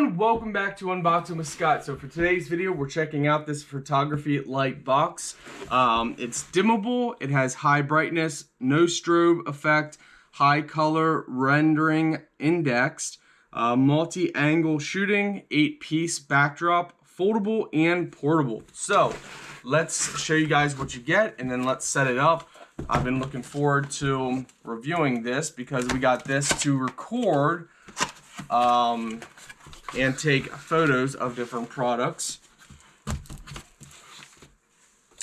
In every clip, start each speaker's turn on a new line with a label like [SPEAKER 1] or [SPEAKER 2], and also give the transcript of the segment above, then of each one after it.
[SPEAKER 1] everyone, welcome back to Unboxing with Scott. So for today's video, we're checking out this photography light box. It's dimmable, it has high brightness, no strobe effect, high color rendering indexed, multi-angle shooting, 8-piece backdrop, foldable and portable. So let's show you guys what you get and then let's set it up. I've been looking forward to reviewing this because we got this to record and take photos of different products.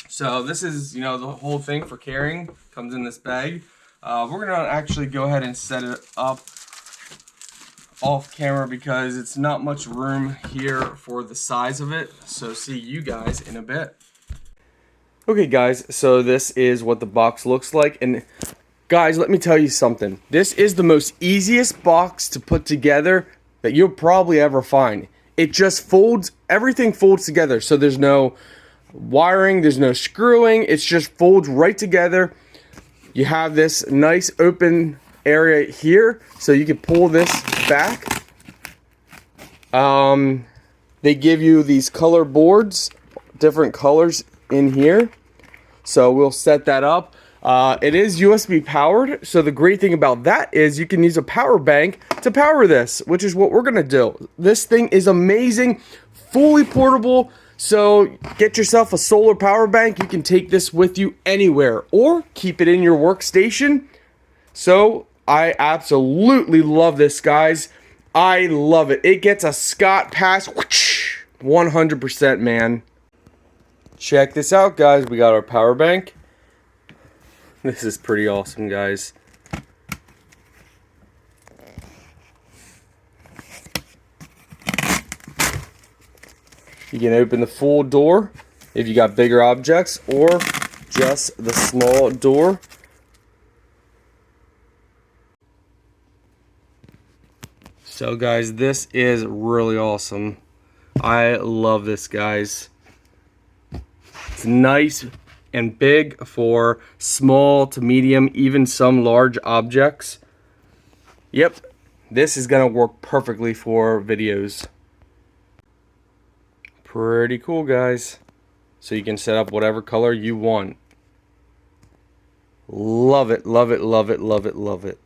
[SPEAKER 1] So this is, the whole thing for carrying. Comes in this bag. We're gonna actually go ahead and set it up off camera because it's not much room here for the size of it. So see you guys in a bit. Okay guys, so this is what the box looks like, and guys, let me tell you something. This is the most easiest box to put together that you'll probably ever find. It just folds, everything folds together, so there's no wiring, there's no screwing, it's just folds right together. You have this nice open area here, so you can pull this back. They give you these color boards, different colors in here, so we'll set that up. It is USB powered, so the great thing about that is you can use a power bank to power this, which is what we're gonna do. This thing is amazing, fully portable, so get yourself a solar power bank. You can take this with you anywhere or keep it in your workstation. So I absolutely love this, guys. I love it. It gets a Scott pass, 100%, man. Check this out, guys. We got our power bank. This is pretty awesome, guys. You can open the full door if you got bigger objects or just the small door. So guys, this is really awesome. I love this, guys. It's nice and big for small to medium, even some large objects. Yep, this is gonna work perfectly for videos. Pretty cool, guys. So you can set up whatever color you want. Love it, love it, love it, love it, love it.